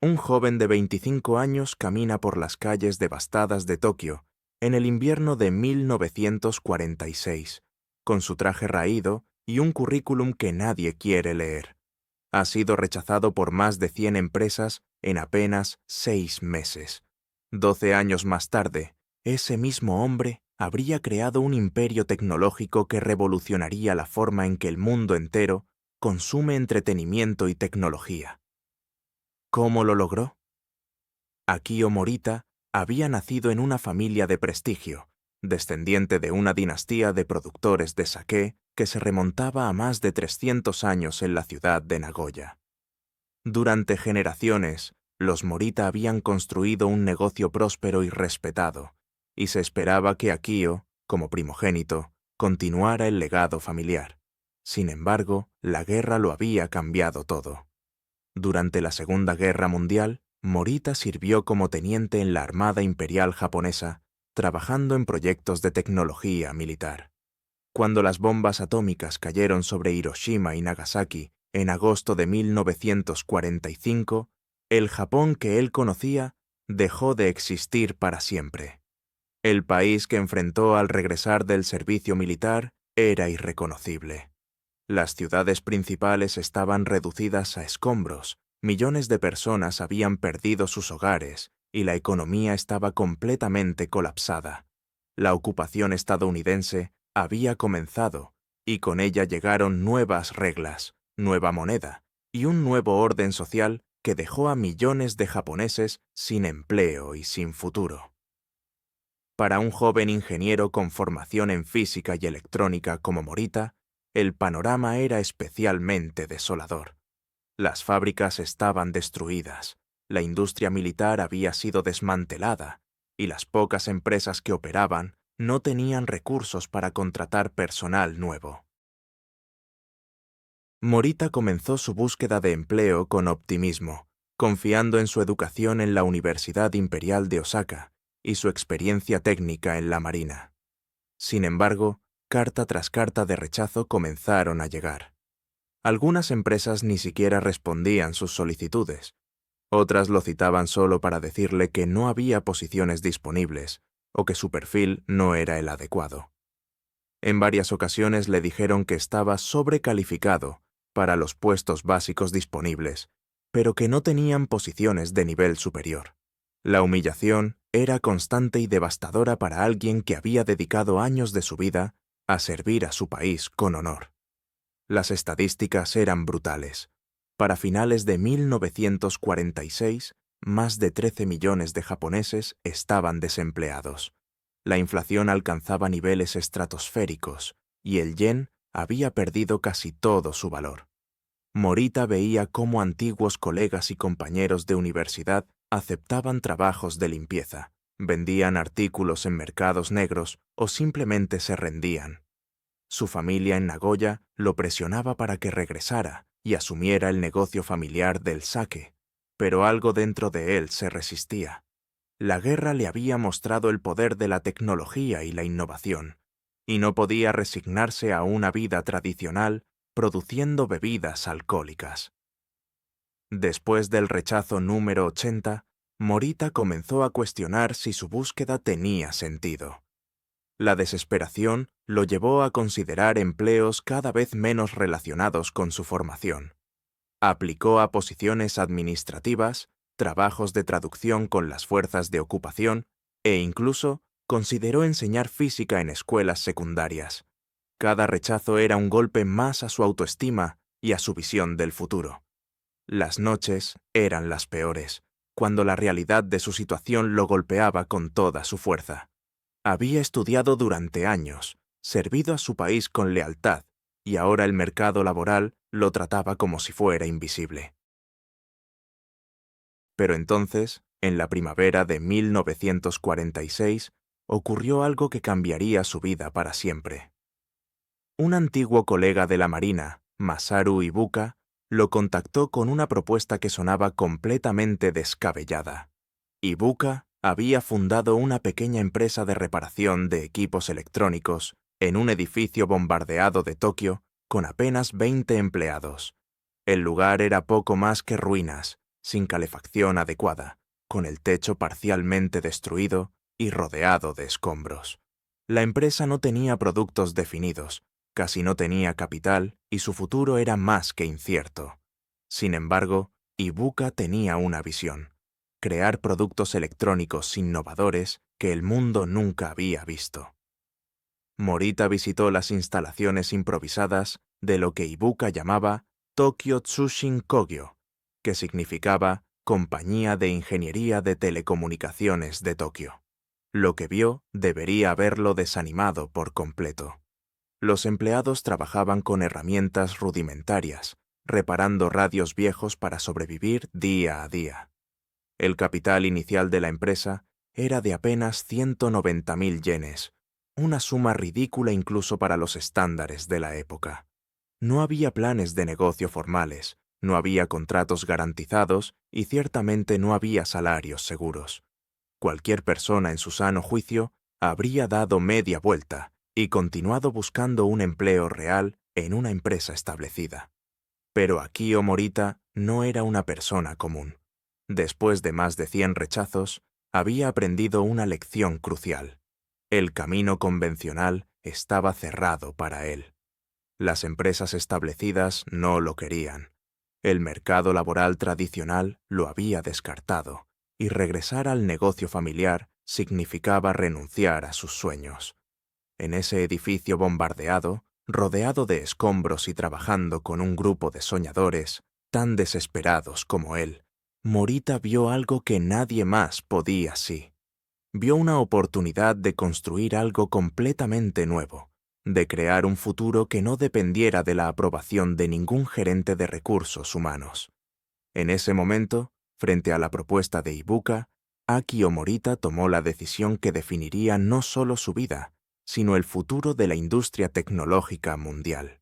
Un joven de 25 años camina por las calles devastadas de Tokio en el invierno de 1946, con su traje raído y un currículum que nadie quiere leer. Ha sido rechazado por más de 100 empresas en apenas 6 meses. 12 años más tarde, ese mismo hombre habría creado un imperio tecnológico que revolucionaría la forma en que el mundo entero consume entretenimiento y tecnología. ¿Cómo lo logró? Akio Morita había nacido en una familia de prestigio, descendiente de una dinastía de productores de saké que se remontaba a más de 300 años en la ciudad de Nagoya. Durante generaciones, los Morita habían construido un negocio próspero y respetado, y se esperaba que Akio, como primogénito, continuara el legado familiar. Sin embargo, la guerra lo había cambiado todo. Durante la Segunda Guerra Mundial, Morita sirvió como teniente en la Armada Imperial japonesa, trabajando en proyectos de tecnología militar. Cuando las bombas atómicas cayeron sobre Hiroshima y Nagasaki en agosto de 1945, el Japón que él conocía dejó de existir para siempre. El país que enfrentó al regresar del servicio militar era irreconocible. Las ciudades principales estaban reducidas a escombros, millones de personas habían perdido sus hogares y la economía estaba completamente colapsada. La ocupación estadounidense había comenzado y con ella llegaron nuevas reglas, nueva moneda y un nuevo orden social que dejó a millones de japoneses sin empleo y sin futuro. Para un joven ingeniero con formación en física y electrónica como Morita, el panorama era especialmente desolador. Las fábricas estaban destruidas, la industria militar había sido desmantelada y las pocas empresas que operaban no tenían recursos para contratar personal nuevo. Morita comenzó su búsqueda de empleo con optimismo, confiando en su educación en la Universidad Imperial de Osaka y su experiencia técnica en la Marina. Sin embargo, carta tras carta de rechazo comenzaron a llegar. Algunas empresas ni siquiera respondían sus solicitudes. Otras lo citaban solo para decirle que no había posiciones disponibles o que su perfil no era el adecuado. En varias ocasiones le dijeron que estaba sobrecalificado para los puestos básicos disponibles, pero que no tenían posiciones de nivel superior. La humillación era constante y devastadora para alguien que había dedicado años de su vida a servir a su país con honor. Las estadísticas eran brutales. Para finales de 1946, más de 13 millones de japoneses estaban desempleados. La inflación alcanzaba niveles estratosféricos y el yen había perdido casi todo su valor. Morita veía cómo antiguos colegas y compañeros de universidad aceptaban trabajos de limpieza, vendían artículos en mercados negros o simplemente se rendían. Su familia en Nagoya lo presionaba para que regresara y asumiera el negocio familiar del sake, pero algo dentro de él se resistía. La guerra le había mostrado el poder de la tecnología y la innovación, y no podía resignarse a una vida tradicional produciendo bebidas alcohólicas. Después del rechazo número 80, Morita comenzó a cuestionar si su búsqueda tenía sentido. La desesperación lo llevó a considerar empleos cada vez menos relacionados con su formación. Aplicó a posiciones administrativas, trabajos de traducción con las fuerzas de ocupación e incluso consideró enseñar física en escuelas secundarias. Cada rechazo era un golpe más a su autoestima y a su visión del futuro. Las noches eran las peores, cuando la realidad de su situación lo golpeaba con toda su fuerza. Había estudiado durante años, servido a su país con lealtad, y ahora el mercado laboral lo trataba como si fuera invisible. Pero entonces, en la primavera de 1946, ocurrió algo que cambiaría su vida para siempre. Un antiguo colega de la Marina, Masaru Ibuka, lo contactó con una propuesta que sonaba completamente descabellada. Ibuka había fundado una pequeña empresa de reparación de equipos electrónicos en un edificio bombardeado de Tokio con apenas 20 empleados. El lugar era poco más que ruinas, sin calefacción adecuada, con el techo parcialmente destruido y rodeado de escombros. La empresa no tenía productos definidos, casi no tenía capital y su futuro era más que incierto. Sin embargo, Ibuka tenía una visión: crear productos electrónicos innovadores que el mundo nunca había visto. Morita visitó las instalaciones improvisadas de lo que Ibuka llamaba Tokyo Tsushin Kogyo, que significaba Compañía de Ingeniería de Telecomunicaciones de Tokio. Lo que vio debería haberlo desanimado por completo. Los empleados trabajaban con herramientas rudimentarias, reparando radios viejos para sobrevivir día a día. El capital inicial de la empresa era de apenas 190.000 yenes, una suma ridícula incluso para los estándares de la época. No había planes de negocio formales, no había contratos garantizados y ciertamente no había salarios seguros. Cualquier persona en su sano juicio habría dado media vuelta y continuado buscando un empleo real en una empresa establecida. Pero Akio Morita no era una persona común. Después de más de 100 rechazos, había aprendido una lección crucial. El camino convencional estaba cerrado para él. Las empresas establecidas no lo querían. El mercado laboral tradicional lo había descartado, y regresar al negocio familiar significaba renunciar a sus sueños. En ese edificio bombardeado, rodeado de escombros y trabajando con un grupo de soñadores tan desesperados como él, Morita vio algo que nadie más podía así. Vio una oportunidad de construir algo completamente nuevo, de crear un futuro que no dependiera de la aprobación de ningún gerente de recursos humanos. En ese momento, frente a la propuesta de Ibuka, Akio Morita tomó la decisión que definiría no solo su vida, sino el futuro de la industria tecnológica mundial.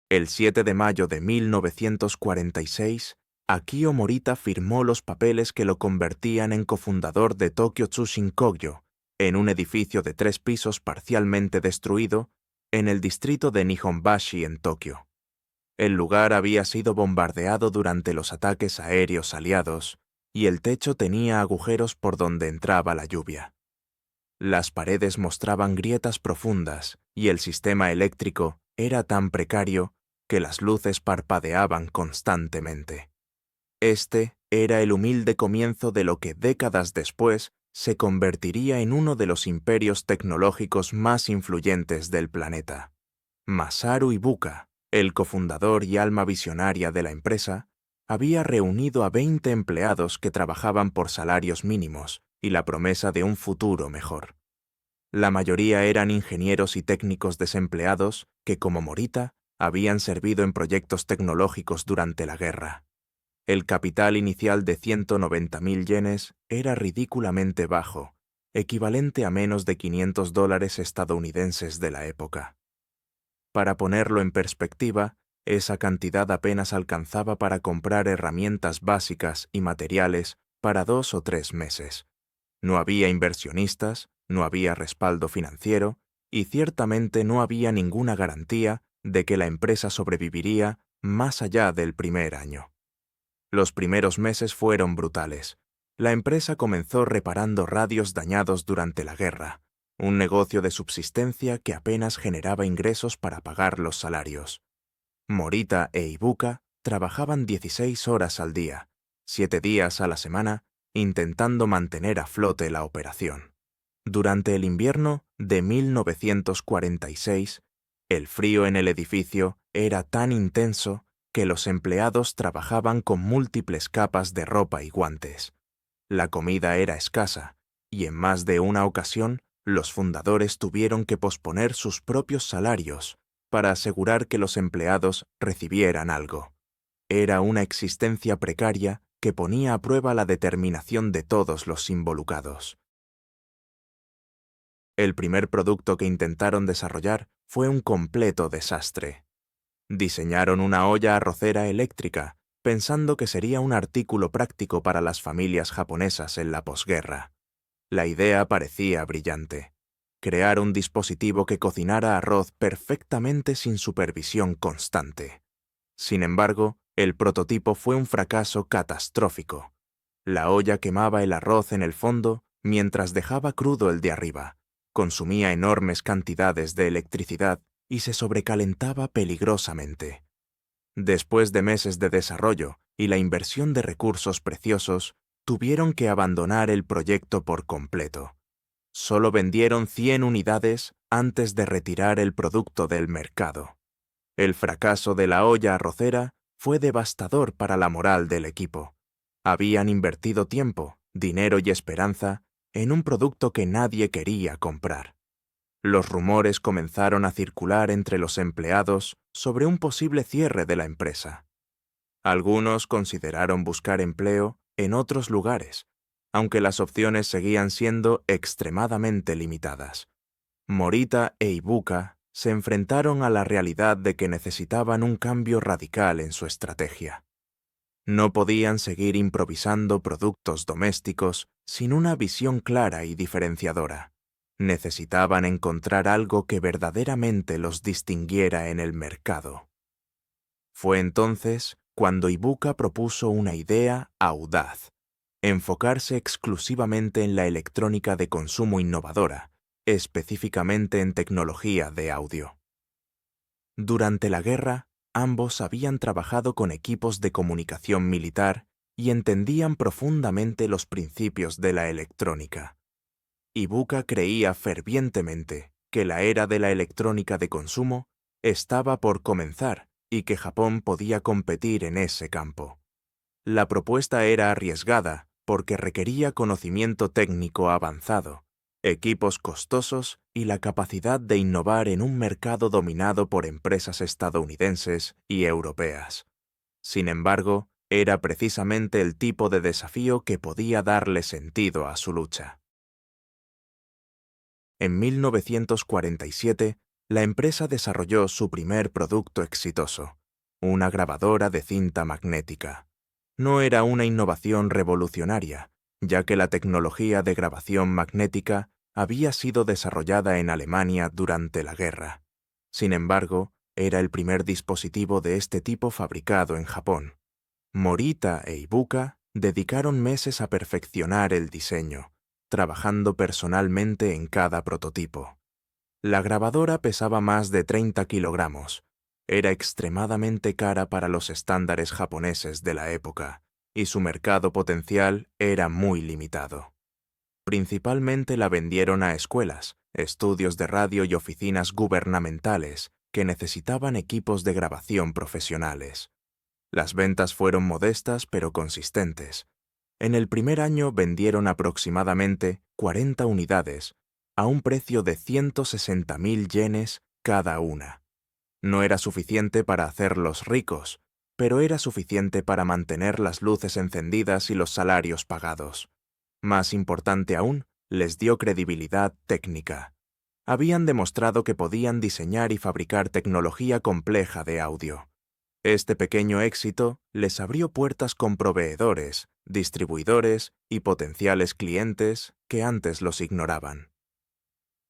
El 7 de mayo de 1946, Akio Morita firmó los papeles que lo convertían en cofundador de Tokyo Tsushin Kogyo, en un edificio de 3 pisos parcialmente destruido en el distrito de Nihonbashi en Tokio. El lugar había sido bombardeado durante los ataques aéreos aliados y el techo tenía agujeros por donde entraba la lluvia. Las paredes mostraban grietas profundas y el sistema eléctrico era tan precario que las luces parpadeaban constantemente. Este era el humilde comienzo de lo que décadas después se convertiría en uno de los imperios tecnológicos más influyentes del planeta. Masaru Ibuka, el cofundador y alma visionaria de la empresa, había reunido a 20 empleados que trabajaban por salarios mínimos y la promesa de un futuro mejor. La mayoría eran ingenieros y técnicos desempleados que, como Morita, habían servido en proyectos tecnológicos durante la guerra. El capital inicial de 190.000 yenes era ridículamente bajo, equivalente a menos de $500 estadounidenses de la época. Para ponerlo en perspectiva, esa cantidad apenas alcanzaba para comprar herramientas básicas y materiales para 2 o 3 meses. No había inversionistas, no había respaldo financiero y ciertamente no había ninguna garantía de que la empresa sobreviviría más allá del primer año. Los primeros meses fueron brutales. La empresa comenzó reparando radios dañados durante la guerra, un negocio de subsistencia que apenas generaba ingresos para pagar los salarios. Morita e Ibuka trabajaban 16 horas al día, 7 días a la semana, intentando mantener a flote la operación. Durante el invierno de 1946, el frío en el edificio era tan intenso que los empleados trabajaban con múltiples capas de ropa y guantes. La comida era escasa, y en más de una ocasión los fundadores tuvieron que posponer sus propios salarios para asegurar que los empleados recibieran algo. Era una existencia precaria que ponía a prueba la determinación de todos los involucrados. El primer producto que intentaron desarrollar fue un completo desastre. Diseñaron una olla arrocera eléctrica, pensando que sería un artículo práctico para las familias japonesas en la posguerra. La idea parecía brillante: crear un dispositivo que cocinara arroz perfectamente sin supervisión constante. Sin embargo, El prototipo fue un fracaso catastrófico. La olla quemaba el arroz en el fondo mientras dejaba crudo el de arriba, consumía enormes cantidades de electricidad y se sobrecalentaba peligrosamente. Después de meses de desarrollo y la inversión de recursos preciosos, tuvieron que abandonar el proyecto por completo. Solo vendieron 100 unidades antes de retirar el producto del mercado. El fracaso de la olla arrocera fue devastador para la moral del equipo. Habían invertido tiempo, dinero y esperanza en un producto que nadie quería comprar. Los rumores comenzaron a circular entre los empleados sobre un posible cierre de la empresa. Algunos consideraron buscar empleo en otros lugares, aunque las opciones seguían siendo extremadamente limitadas. Morita e Ibuka se enfrentaron a la realidad de que necesitaban un cambio radical en su estrategia. No podían seguir improvisando productos domésticos sin una visión clara y diferenciadora. Necesitaban encontrar algo que verdaderamente los distinguiera en el mercado. Fue entonces cuando Ibuka propuso una idea audaz: enfocarse exclusivamente en la electrónica de consumo innovadora, específicamente en tecnología de audio. Durante la guerra, ambos habían trabajado con equipos de comunicación militar y entendían profundamente los principios de la electrónica. Ibuka creía fervientemente que la era de la electrónica de consumo estaba por comenzar y que Japón podía competir en ese campo. La propuesta era arriesgada porque requería conocimiento técnico avanzado, equipos costosos y la capacidad de innovar en un mercado dominado por empresas estadounidenses y europeas. Sin embargo, era precisamente el tipo de desafío que podía darle sentido a su lucha. En 1947, la empresa desarrolló su primer producto exitoso, una grabadora de cinta magnética. No era una innovación revolucionaria, ya que la tecnología de grabación magnética había sido desarrollada en Alemania durante la guerra. Sin embargo, era el primer dispositivo de este tipo fabricado en Japón. Morita e Ibuka dedicaron meses a perfeccionar el diseño, trabajando personalmente en cada prototipo. La grabadora pesaba más de 30 kilogramos. Era extremadamente cara para los estándares japoneses de la época, y su mercado potencial era muy limitado. Principalmente la vendieron a escuelas, estudios de radio y oficinas gubernamentales que necesitaban equipos de grabación profesionales. Las ventas fueron modestas pero consistentes. En el primer año vendieron aproximadamente 40 unidades, a un precio de 160.000 yenes cada una. No era suficiente para hacerlos ricos, pero era suficiente para mantener las luces encendidas y los salarios pagados. Más importante aún, les dio credibilidad técnica. Habían demostrado que podían diseñar y fabricar tecnología compleja de audio. Este pequeño éxito les abrió puertas con proveedores, distribuidores y potenciales clientes que antes los ignoraban.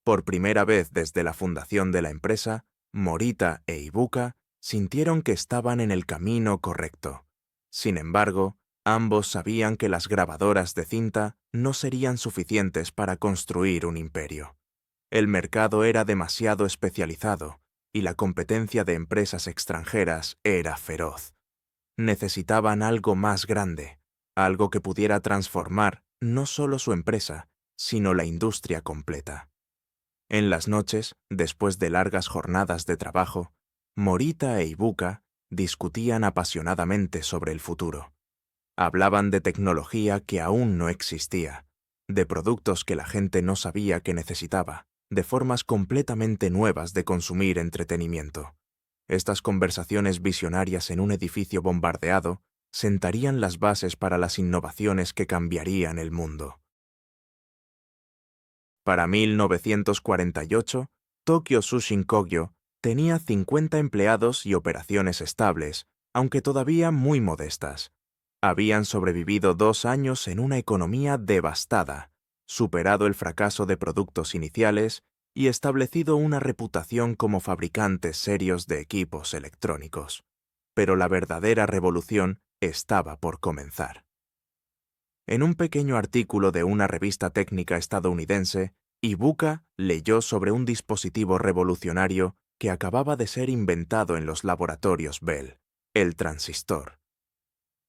Por primera vez desde la fundación de la empresa, Morita e Ibuka sintieron que estaban en el camino correcto. Sin embargo, ambos sabían que las grabadoras de cinta no serían suficientes para construir un imperio. El mercado era demasiado especializado y la competencia de empresas extranjeras era feroz. Necesitaban algo más grande, algo que pudiera transformar no solo su empresa, sino la industria completa. En las noches, después de largas jornadas de trabajo, Morita e Ibuka discutían apasionadamente sobre el futuro. Hablaban de tecnología que aún no existía, de productos que la gente no sabía que necesitaba, de formas completamente nuevas de consumir entretenimiento. Estas conversaciones visionarias en un edificio bombardeado sentarían las bases para las innovaciones que cambiarían el mundo. Para 1948, Tokyo Tsushin Kogyo tenía 50 empleados y operaciones estables, aunque todavía muy modestas. Habían sobrevivido 2 años en una economía devastada, superado el fracaso de productos iniciales y establecido una reputación como fabricantes serios de equipos electrónicos. pero la verdadera revolución estaba por comenzar. En un pequeño artículo de una revista técnica estadounidense, Ibuka leyó sobre un dispositivo revolucionario que acababa de ser inventado en los laboratorios Bell, el transistor.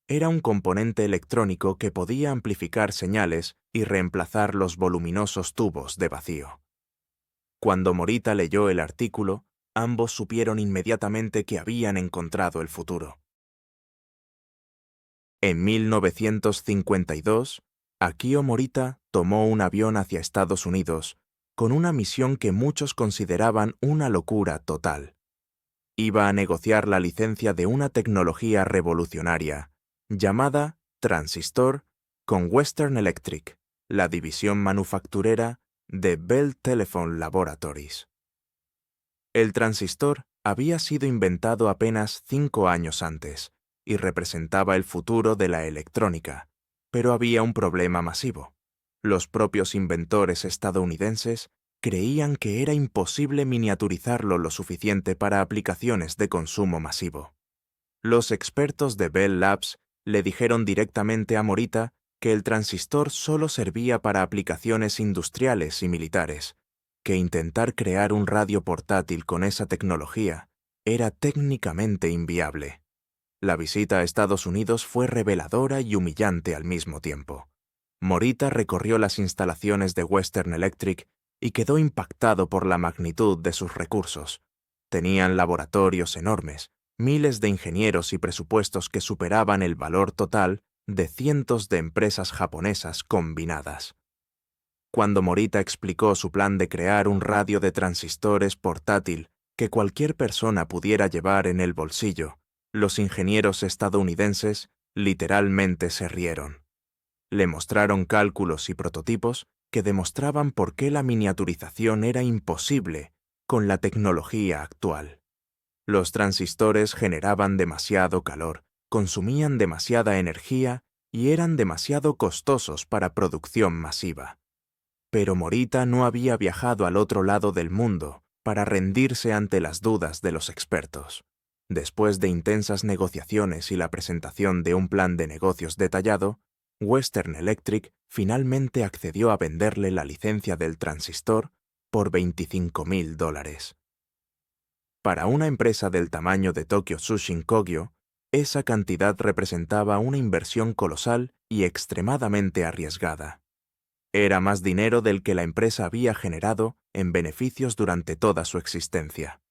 Era un componente electrónico que podía amplificar señales y reemplazar los voluminosos tubos de vacío. Cuando Morita leyó el artículo, ambos supieron inmediatamente que habían encontrado el futuro. En 1952, Akio Morita tomó un avión hacia Estados Unidos con una misión que muchos consideraban una locura total. Iba a negociar la licencia de una tecnología revolucionaria, llamada transistor, con Western Electric, la división manufacturera de Bell Telephone Laboratories. El transistor había sido inventado apenas 5 años antes y representaba el futuro de la electrónica, pero había un problema masivo. Los propios inventores estadounidenses creían que era imposible miniaturizarlo lo suficiente para aplicaciones de consumo masivo. Los expertos de Bell Labs le dijeron directamente a Morita que el transistor solo servía para aplicaciones industriales y militares, que intentar crear un radio portátil con esa tecnología era técnicamente inviable. La visita a Estados Unidos fue reveladora y humillante al mismo tiempo. Morita recorrió las instalaciones de Western Electric y quedó impactado por la magnitud de sus recursos. Tenían laboratorios enormes, miles de ingenieros y presupuestos que superaban el valor total de cientos de empresas japonesas combinadas. Cuando Morita explicó su plan de crear un radio de transistores portátil que cualquier persona pudiera llevar en el bolsillo, los ingenieros estadounidenses literalmente se rieron. Le mostraron cálculos y prototipos que demostraban por qué la miniaturización era imposible con la tecnología actual. Los transistores generaban demasiado calor, consumían demasiada energía y eran demasiado costosos para producción masiva. Pero Morita no había viajado al otro lado del mundo para rendirse ante las dudas de los expertos. Después de intensas negociaciones y la presentación de un plan de negocios detallado, Western Electric finalmente accedió a venderle la licencia del transistor por $25,000. Para una empresa del tamaño de Tokyo Tsushin Kogyo, esa cantidad representaba una inversión colosal y extremadamente arriesgada. Era más dinero del que la empresa había generado en beneficios durante toda su existencia.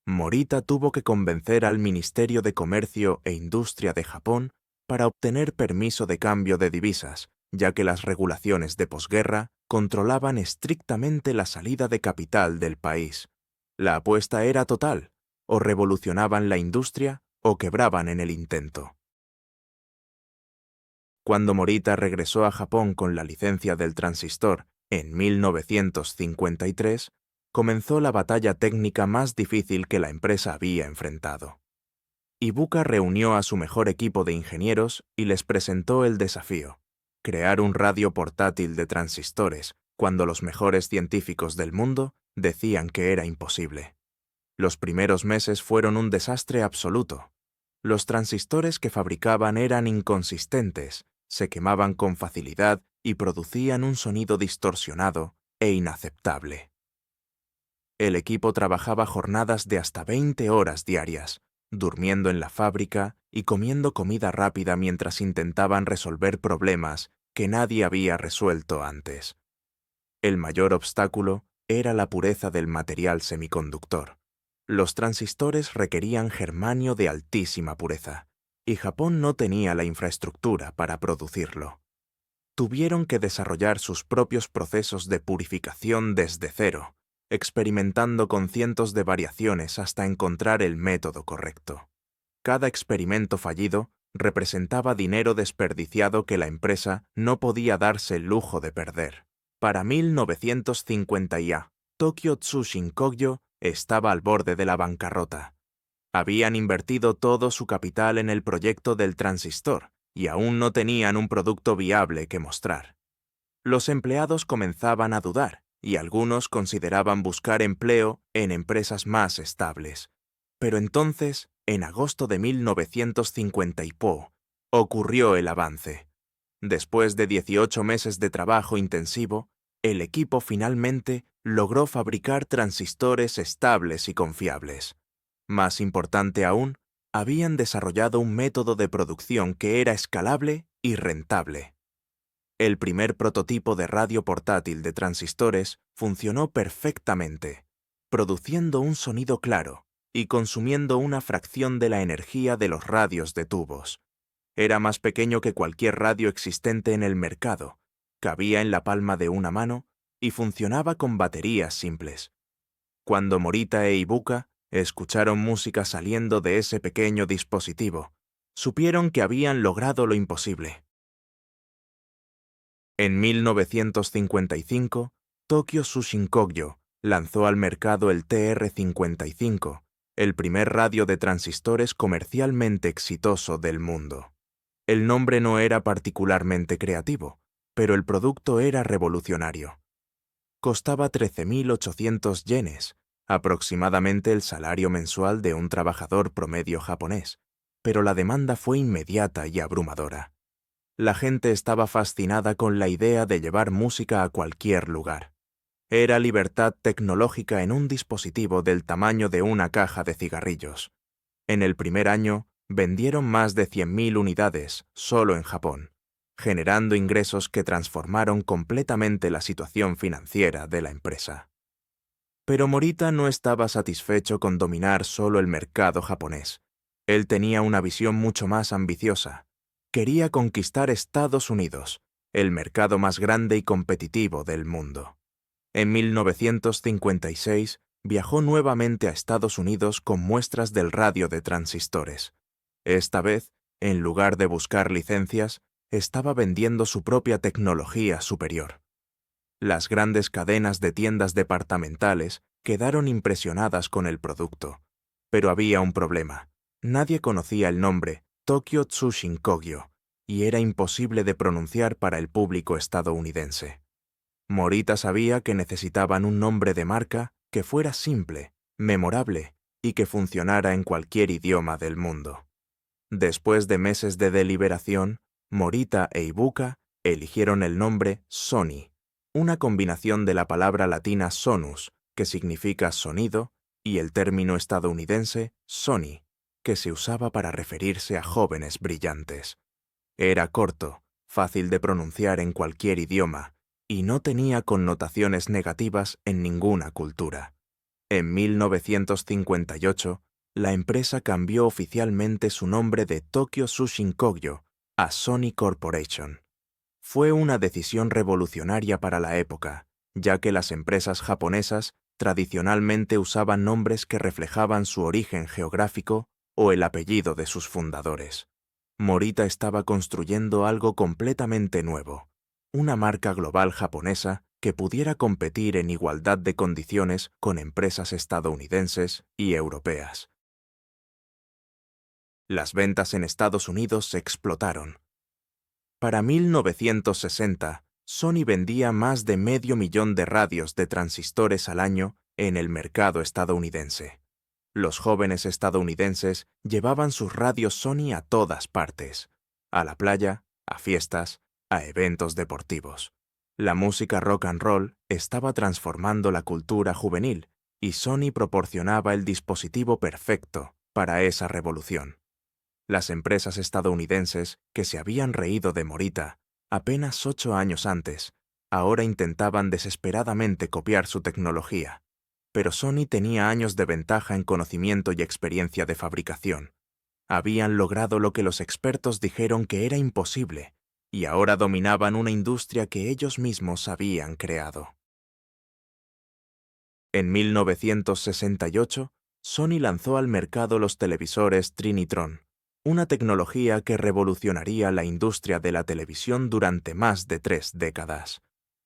Morita tuvo que convencer al Ministerio de Comercio e Industria de Japón para obtener permiso de cambio de divisas, ya que las regulaciones de posguerra controlaban estrictamente la salida de capital del país. La apuesta era total: o revolucionaban la industria o quebraban en el intento. Cuando Morita regresó a Japón con la licencia del transistor en 1953, comenzó la batalla técnica más difícil que la empresa había enfrentado. Ibuka reunió a su mejor equipo de ingenieros y les presentó el desafío: crear un radio portátil de transistores, cuando los mejores científicos del mundo decían que era imposible. Los primeros meses fueron un desastre absoluto. Los transistores que fabricaban eran inconsistentes, se quemaban con facilidad y producían un sonido distorsionado e inaceptable. El equipo trabajaba jornadas de hasta 20 horas diarias, durmiendo en la fábrica y comiendo comida rápida mientras intentaban resolver problemas que nadie había resuelto antes. El mayor obstáculo era la pureza del material semiconductor. Los transistores requerían germanio de altísima pureza, y Japón no tenía la infraestructura para producirlo. Tuvieron que desarrollar sus propios procesos de purificación desde cero, experimentando con cientos de variaciones hasta encontrar el método correcto. Cada experimento fallido representaba dinero desperdiciado que la empresa no podía darse el lujo de perder. Para 1950 ya, Tokyo Tsushin Kogyo estaba al borde de la bancarrota. Habían invertido todo su capital en el proyecto del transistor y aún no tenían un producto viable que mostrar. Los empleados comenzaban a dudar y algunos consideraban buscar empleo en empresas más estables. Pero entonces en agosto de 1950 ocurrió el avance. Después de 18 meses de trabajo intensivo, el equipo finalmente logró fabricar transistores estables y confiables. Más importante aún, habían desarrollado un método de producción que era escalable y rentable. El primer prototipo de radio portátil de transistores funcionó perfectamente, produciendo un sonido claro y consumiendo una fracción de la energía de los radios de tubos. Era más pequeño que cualquier radio existente en el mercado, cabía en la palma de una mano y funcionaba con baterías simples. Cuando Morita e Ibuka escucharon música saliendo de ese pequeño dispositivo, supieron que habían logrado lo imposible. En 1955, Tokyo Tsushin Kogyo lanzó al mercado el TR-55, el primer radio de transistores comercialmente exitoso del mundo. El nombre no era particularmente creativo, pero el producto era revolucionario. Costaba 13.800 yenes, aproximadamente el salario mensual de un trabajador promedio japonés, pero la demanda fue inmediata y abrumadora. La gente estaba fascinada con la idea de llevar música a cualquier lugar. Era libertad tecnológica en un dispositivo del tamaño de una caja de cigarrillos. En el primer año, vendieron más de 100.000 unidades solo en Japón, generando ingresos que transformaron completamente la situación financiera de la empresa. Pero Morita no estaba satisfecho con dominar solo el mercado japonés. Él tenía una visión mucho más ambiciosa. Quería conquistar Estados Unidos, el mercado más grande y competitivo del mundo. En 1956 viajó nuevamente a Estados Unidos con muestras del radio de transistores. Esta vez, en lugar de buscar licencias, estaba vendiendo su propia tecnología superior. Las grandes cadenas de tiendas departamentales quedaron impresionadas con el producto. Pero había un problema. Nadie conocía el nombre Tokyo Tsushin Kogyo, y era imposible de pronunciar para el público estadounidense. Morita sabía que necesitaban un nombre de marca que fuera simple, memorable y que funcionara en cualquier idioma del mundo. Después de meses de deliberación, Morita e Ibuka eligieron el nombre Sony, una combinación de la palabra latina sonus, que significa sonido, y el término estadounidense Sony, que se usaba para referirse a jóvenes brillantes. Era corto, fácil de pronunciar en cualquier idioma, y no tenía connotaciones negativas en ninguna cultura. En 1958, la empresa cambió oficialmente su nombre de Tokyo Tsushin Kogyo a Sony Corporation. Fue una decisión revolucionaria para la época, ya que las empresas japonesas tradicionalmente usaban nombres que reflejaban su origen geográfico o el apellido de sus fundadores. Morita estaba construyendo algo completamente nuevo, una marca global japonesa que pudiera competir en igualdad de condiciones con empresas estadounidenses y europeas. Las ventas en Estados Unidos explotaron. Para 1960, Sony vendía más de 500.000 de radios de transistores al año en el mercado estadounidense. Los jóvenes estadounidenses llevaban sus radios Sony a todas partes, a la playa, a fiestas, a eventos deportivos. La música rock and roll estaba transformando la cultura juvenil y Sony proporcionaba el dispositivo perfecto para esa revolución. Las empresas estadounidenses que se habían reído de Morita apenas 8 años antes, ahora intentaban desesperadamente copiar su tecnología. Pero Sony tenía años de ventaja en conocimiento y experiencia de fabricación. Habían logrado lo que los expertos dijeron que era imposible, y ahora dominaban una industria que ellos mismos habían creado. En 1968, Sony lanzó al mercado los televisores Trinitron, una tecnología que revolucionaría la industria de la televisión durante más de 3 décadas.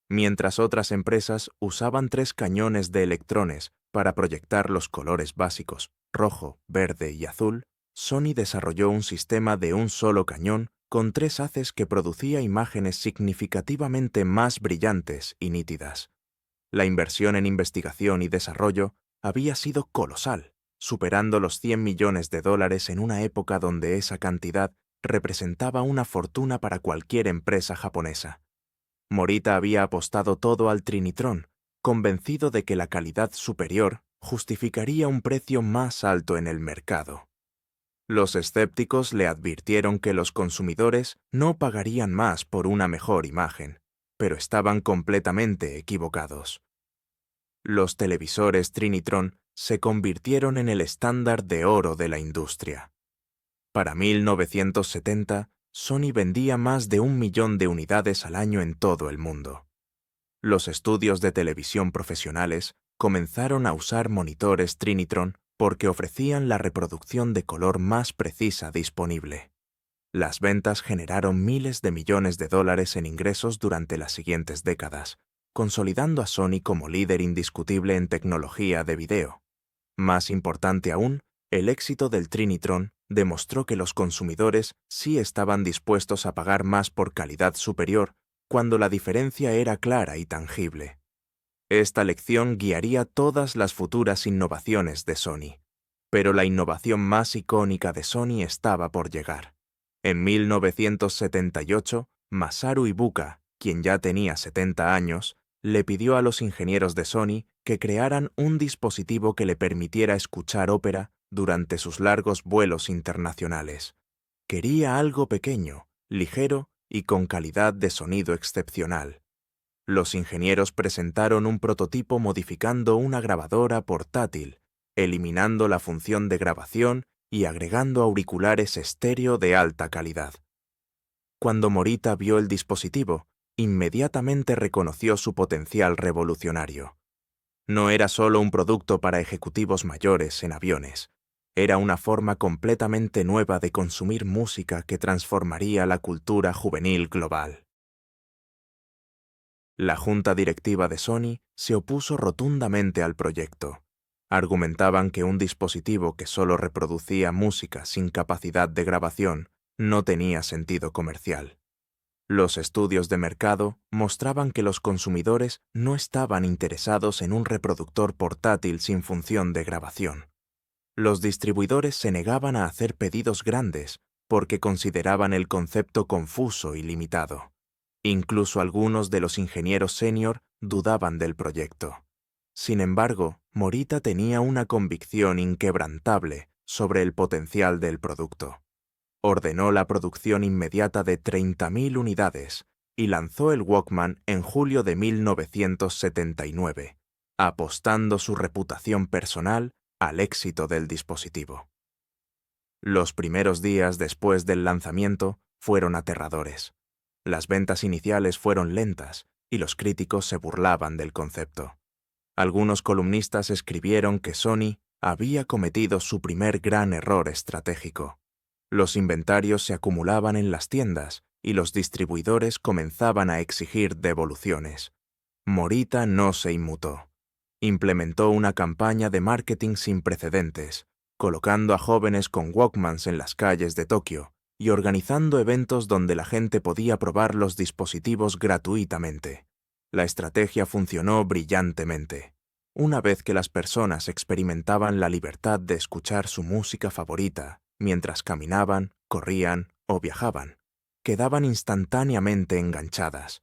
Mientras otras empresas usaban 3 cañones de electrones para proyectar los colores básicos, rojo, verde y azul, Sony desarrolló un sistema de un solo cañón con 3 haces que producía imágenes significativamente más brillantes y nítidas. La inversión en investigación y desarrollo había sido colosal, superando los 100 millones de dólares en una época donde esa cantidad representaba una fortuna para cualquier empresa japonesa. Morita había apostado todo al Trinitron, convencido de que la calidad superior justificaría un precio más alto en el mercado. Los escépticos le advirtieron que los consumidores no pagarían más por una mejor imagen, pero estaban completamente equivocados. Los televisores Trinitron se convirtieron en el estándar de oro de la industria. Para 1970, Sony vendía más de 1 millón de unidades al año en todo el mundo. Los estudios de televisión profesionales comenzaron a usar monitores Trinitron porque ofrecían la reproducción de color más precisa disponible. Las ventas generaron miles de millones de dólares en ingresos durante las siguientes décadas, consolidando a Sony como líder indiscutible en tecnología de video. Más importante aún, el éxito del Trinitron demostró que los consumidores sí estaban dispuestos a pagar más por calidad superior cuando la diferencia era clara y tangible. Esta lección guiaría todas las futuras innovaciones de Sony. Pero la innovación más icónica de Sony estaba por llegar. En 1978, Masaru Ibuka, quien ya tenía 70 años, le pidió a los ingenieros de Sony que crearan un dispositivo que le permitiera escuchar ópera durante sus largos vuelos internacionales. Quería algo pequeño, ligero y con calidad de sonido excepcional. Los ingenieros presentaron un prototipo modificando una grabadora portátil, eliminando la función de grabación y agregando auriculares estéreo de alta calidad. Cuando Morita vio el dispositivo, inmediatamente reconoció su potencial revolucionario. No era solo un producto para ejecutivos mayores en aviones, era una forma completamente nueva de consumir música que transformaría la cultura juvenil global. La junta directiva de Sony se opuso rotundamente al proyecto. Argumentaban que un dispositivo que solo reproducía música sin capacidad de grabación no tenía sentido comercial. Los estudios de mercado mostraban que los consumidores no estaban interesados en un reproductor portátil sin función de grabación. Los distribuidores se negaban a hacer pedidos grandes porque consideraban el concepto confuso y limitado. Incluso algunos de los ingenieros senior dudaban del proyecto. Sin embargo, Morita tenía una convicción inquebrantable sobre el potencial del producto. Ordenó la producción inmediata de 30.000 unidades y lanzó el Walkman en julio de 1979, apostando su reputación personal al éxito del dispositivo. Los primeros días después del lanzamiento fueron aterradores. Las ventas iniciales fueron lentas y los críticos se burlaban del concepto. Algunos columnistas escribieron que Sony había cometido su primer gran error estratégico. Los inventarios se acumulaban en las tiendas y los distribuidores comenzaban a exigir devoluciones. Morita no se inmutó. Implementó una campaña de marketing sin precedentes, colocando a jóvenes con Walkmans en las calles de Tokio y organizando eventos donde la gente podía probar los dispositivos gratuitamente. La estrategia funcionó brillantemente. Una vez que las personas experimentaban la libertad de escuchar su música favorita mientras caminaban, corrían o viajaban, quedaban instantáneamente enganchadas.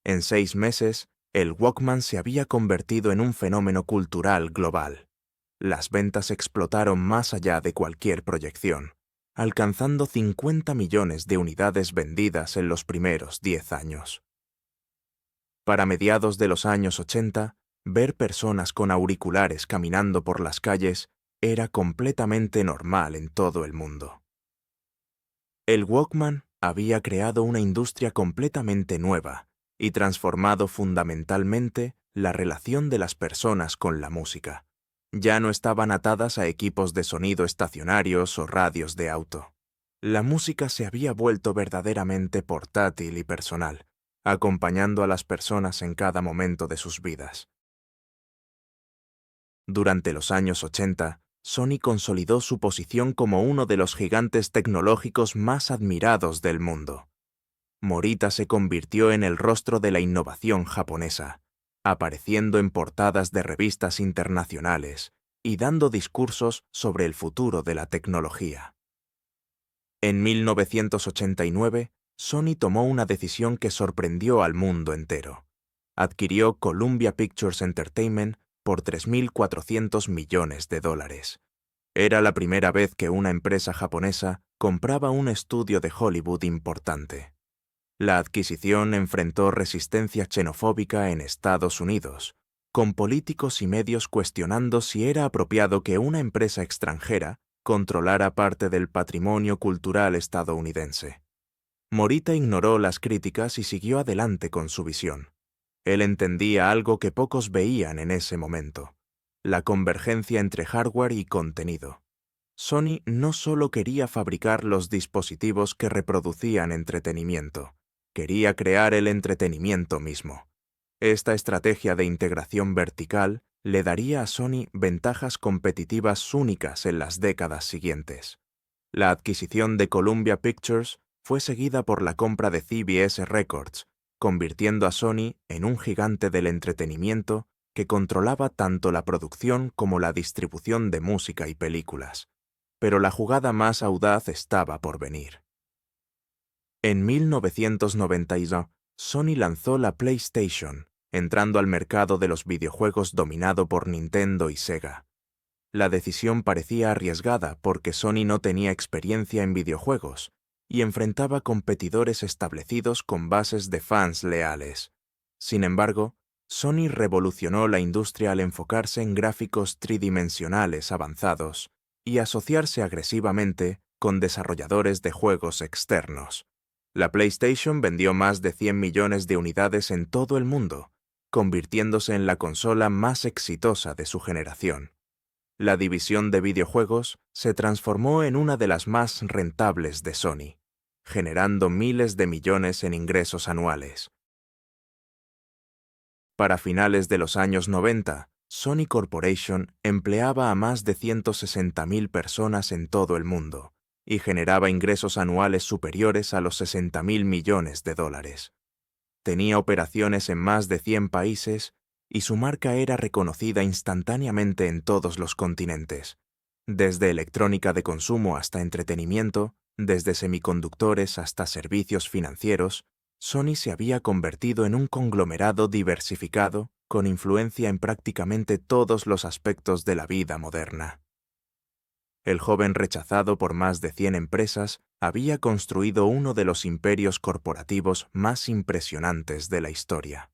En 6 meses, el Walkman se había convertido en un fenómeno cultural global. Las ventas explotaron más allá de cualquier proyección, alcanzando 50 millones de unidades vendidas en los primeros 10 años. Para mediados de los años 80, ver personas con auriculares caminando por las calles era completamente normal en todo el mundo. El Walkman había creado una industria completamente nueva y transformado fundamentalmente la relación de las personas con la música. Ya no estaban atadas a equipos de sonido estacionarios o radios de auto. La música se había vuelto verdaderamente portátil y personal, acompañando a las personas en cada momento de sus vidas. Durante los años 80, Sony consolidó su posición como uno de los gigantes tecnológicos más admirados del mundo. Morita se convirtió en el rostro de la innovación japonesa, apareciendo en portadas de revistas internacionales y dando discursos sobre el futuro de la tecnología. En 1989, Sony tomó una decisión que sorprendió al mundo entero. Adquirió Columbia Pictures Entertainment por $3.400 millones. Era la primera vez que una empresa japonesa compraba un estudio de Hollywood importante. La adquisición enfrentó resistencia xenofóbica en Estados Unidos, con políticos y medios cuestionando si era apropiado que una empresa extranjera controlara parte del patrimonio cultural estadounidense. Morita ignoró las críticas y siguió adelante con su visión. Él entendía algo que pocos veían en ese momento: la convergencia entre hardware y contenido. Sony no solo quería fabricar los dispositivos que reproducían entretenimiento, quería crear el entretenimiento mismo. Esta estrategia de integración vertical le daría a Sony ventajas competitivas únicas en las décadas siguientes. La adquisición de Columbia Pictures fue seguida por la compra de CBS Records, convirtiendo a Sony en un gigante del entretenimiento que controlaba tanto la producción como la distribución de música y películas. Pero la jugada más audaz estaba por venir. En 1992, Sony lanzó la PlayStation, entrando al mercado de los videojuegos dominado por Nintendo y Sega. La decisión parecía arriesgada porque Sony no tenía experiencia en videojuegos y enfrentaba competidores establecidos con bases de fans leales. Sin embargo, Sony revolucionó la industria al enfocarse en gráficos tridimensionales avanzados y asociarse agresivamente con desarrolladores de juegos externos. La PlayStation vendió más de 100 millones de unidades en todo el mundo, convirtiéndose en la consola más exitosa de su generación. La división de videojuegos se transformó en una de las más rentables de Sony, generando miles de millones en ingresos anuales. Para finales de los años 90, Sony Corporation empleaba a más de 160.000 personas en todo el mundo y generaba ingresos anuales superiores a los $60.000 millones. Tenía operaciones en más de 100 países y su marca era reconocida instantáneamente en todos los continentes. Desde electrónica de consumo hasta entretenimiento, desde semiconductores hasta servicios financieros, Sony se había convertido en un conglomerado diversificado con influencia en prácticamente todos los aspectos de la vida moderna. El joven rechazado por más de 100 empresas había construido uno de los imperios corporativos más impresionantes de la historia.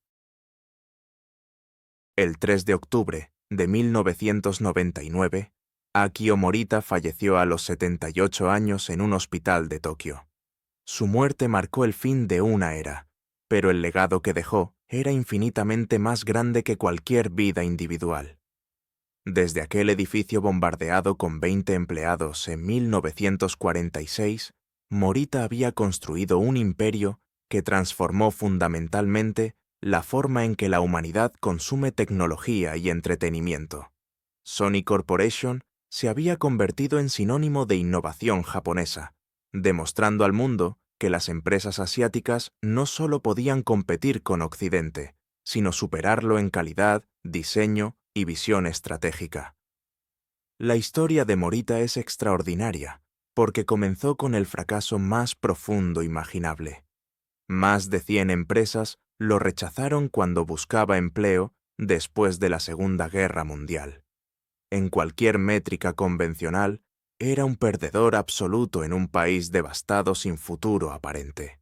El 3 de octubre de 1999, Akio Morita falleció a los 78 años en un hospital de Tokio. Su muerte marcó el fin de una era, pero el legado que dejó era infinitamente más grande que cualquier vida individual. Desde aquel edificio bombardeado con 20 empleados en 1946, Morita había construido un imperio que transformó fundamentalmente la forma en que la humanidad consume tecnología y entretenimiento. Sony Corporation se había convertido en sinónimo de innovación japonesa, demostrando al mundo que las empresas asiáticas no solo podían competir con Occidente, sino superarlo en calidad, diseño y visión estratégica. La historia de Morita es extraordinaria, porque comenzó con el fracaso más profundo imaginable. Más de 100 empresas lo rechazaron cuando buscaba empleo después de la Segunda Guerra Mundial. En cualquier métrica convencional, era un perdedor absoluto en un país devastado sin futuro aparente.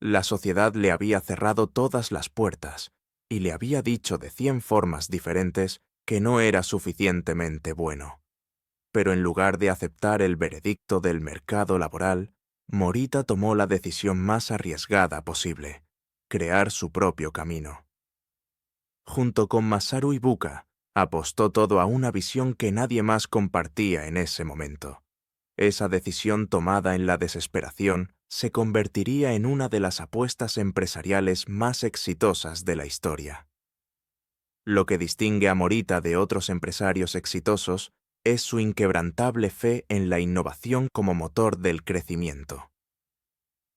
La sociedad le había cerrado todas las puertas y le había dicho de 100 formas diferentes que no era suficientemente bueno. Pero en lugar de aceptar el veredicto del mercado laboral, Morita tomó la decisión más arriesgada posible: crear su propio camino. Junto con Masaru Ibuka, apostó todo a una visión que nadie más compartía en ese momento. Esa decisión tomada en la desesperación se convertiría en una de las apuestas empresariales más exitosas de la historia. Lo que distingue a Morita de otros empresarios exitosos es su inquebrantable fe en la innovación como motor del crecimiento.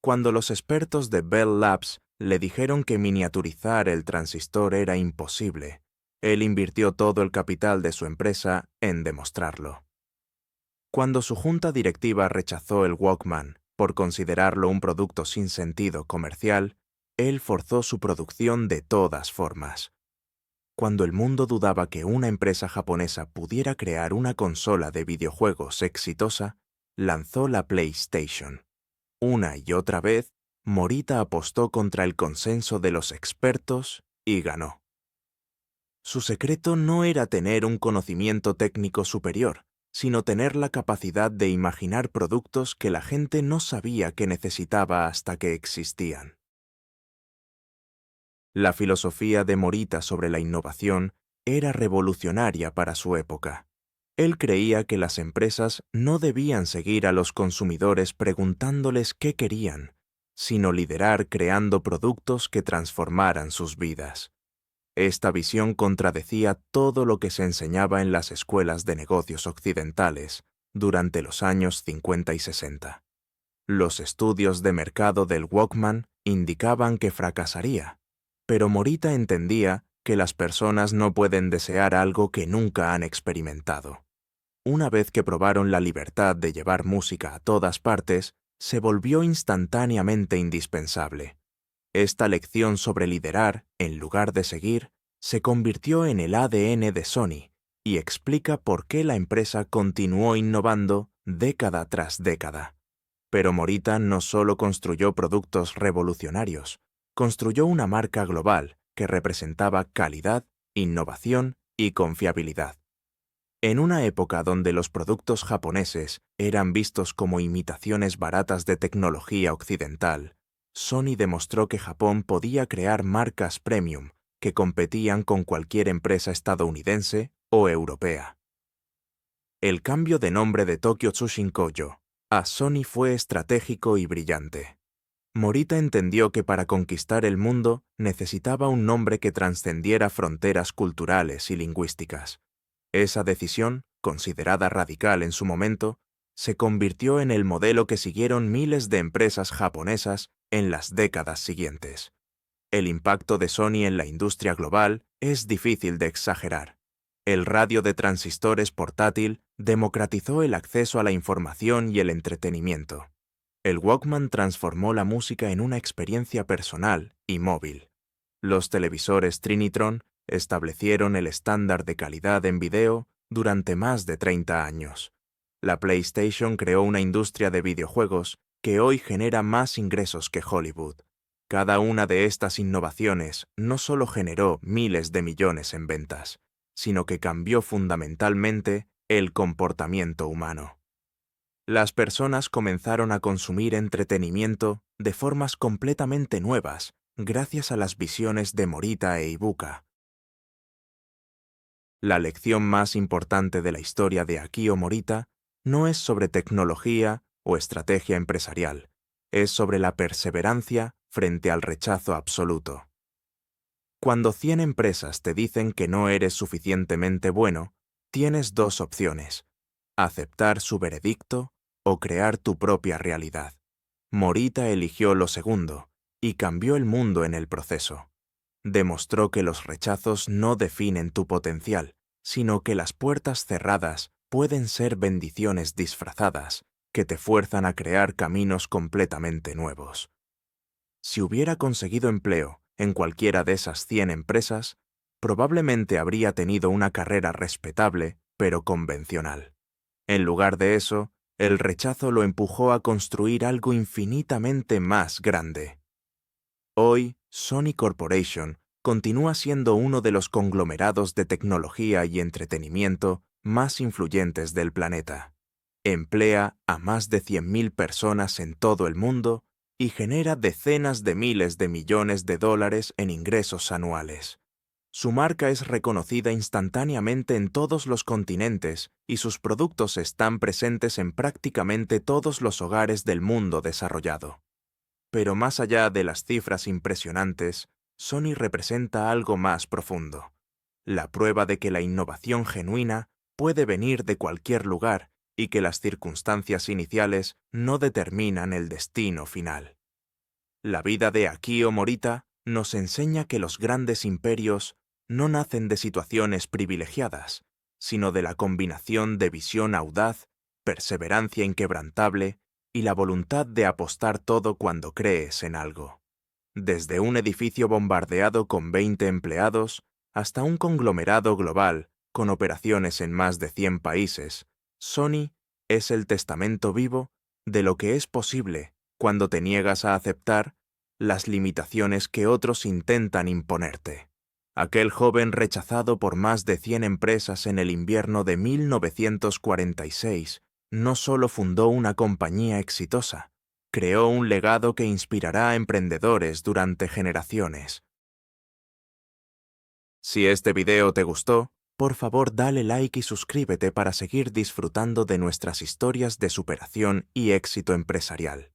Cuando los expertos de Bell Labs le dijeron que miniaturizar el transistor era imposible, Él invirtió todo el capital de su empresa en demostrarlo. Cuando su junta directiva rechazó el Walkman por considerarlo un producto sin sentido comercial, él forzó su producción de todas formas. Cuando el mundo dudaba que una empresa japonesa pudiera crear una consola de videojuegos exitosa, lanzó la PlayStation. Una y otra vez, Morita apostó contra el consenso de los expertos y ganó. Su secreto no era tener un conocimiento técnico superior, sino tener la capacidad de imaginar productos que la gente no sabía que necesitaba hasta que existían. La filosofía de Morita sobre la innovación era revolucionaria para su época. Él creía que las empresas no debían seguir a los consumidores preguntándoles qué querían, sino liderar creando productos que transformaran sus vidas. Esta visión contradecía todo lo que se enseñaba en las escuelas de negocios occidentales durante los años 50 y 60. Los estudios de mercado del Walkman indicaban que fracasaría, pero Morita entendía que las personas no pueden desear algo que nunca han experimentado. Una vez que probaron la libertad de llevar música a todas partes, se volvió instantáneamente indispensable. Esta lección sobre liderar, en lugar de seguir, se convirtió en el ADN de Sony y explica por qué la empresa continuó innovando década tras década. Pero Morita no solo construyó productos revolucionarios, construyó una marca global que representaba calidad, innovación y confiabilidad. En una época donde los productos japoneses eran vistos como imitaciones baratas de tecnología occidental, Sony demostró que Japón podía crear marcas premium que competían con cualquier empresa estadounidense o europea. El cambio de nombre de Tokyo Tsushinkoyo a Sony fue estratégico y brillante. Morita entendió que para conquistar el mundo necesitaba un nombre que trascendiera fronteras culturales y lingüísticas. Esa decisión, considerada radical en su momento, se convirtió en el modelo que siguieron miles de empresas japonesas en las décadas siguientes. El impacto de Sony en la industria global es difícil de exagerar. El radio de transistores portátil democratizó el acceso a la información y el entretenimiento. El Walkman transformó la música en una experiencia personal y móvil. Los televisores Trinitron establecieron el estándar de calidad en video durante más de 30 años. La PlayStation creó una industria de videojuegos que hoy genera más ingresos que Hollywood. Cada una de estas innovaciones no solo generó miles de millones en ventas, sino que cambió fundamentalmente el comportamiento humano. Las personas comenzaron a consumir entretenimiento de formas completamente nuevas gracias a las visiones de Morita e Ibuka. La lección más importante de la historia de Akio Morita no es sobre tecnología o estrategia empresarial, es sobre la perseverancia frente al rechazo absoluto. Cuando 100 empresas te dicen que no eres suficientemente bueno, tienes dos opciones: aceptar su veredicto o crear tu propia realidad. Morita eligió lo segundo y cambió el mundo en el proceso. Demostró que los rechazos no definen tu potencial, sino que las puertas cerradas pueden ser bendiciones disfrazadas que te fuerzan a crear caminos completamente nuevos. Si hubiera conseguido empleo en cualquiera de esas 100 empresas, probablemente habría tenido una carrera respetable, pero convencional. En lugar de eso, el rechazo lo empujó a construir algo infinitamente más grande. Hoy, Sony Corporation continúa siendo uno de los conglomerados de tecnología y entretenimiento más influyentes del planeta. Emplea a más de 100.000 personas en todo el mundo y genera decenas de miles de millones de dólares en ingresos anuales. Su marca es reconocida instantáneamente en todos los continentes y sus productos están presentes en prácticamente todos los hogares del mundo desarrollado. Pero más allá de las cifras impresionantes, Sony representa algo más profundo: la prueba de que la innovación genuina puede venir de cualquier lugar y que las circunstancias iniciales no determinan el destino final. La vida de Akio Morita nos enseña que los grandes imperios no nacen de situaciones privilegiadas, sino de la combinación de visión audaz, perseverancia inquebrantable y la voluntad de apostar todo cuando crees en algo. Desde un edificio bombardeado con 20 empleados hasta un conglomerado global con operaciones en más de 100 países, Sony es el testamento vivo de lo que es posible cuando te niegas a aceptar las limitaciones que otros intentan imponerte. Aquel joven rechazado por más de 100 empresas en el invierno de 1946 no solo fundó una compañía exitosa, creó un legado que inspirará a emprendedores durante generaciones. Si este video te gustó, por favor dale like y suscríbete para seguir disfrutando de nuestras historias de superación y éxito empresarial.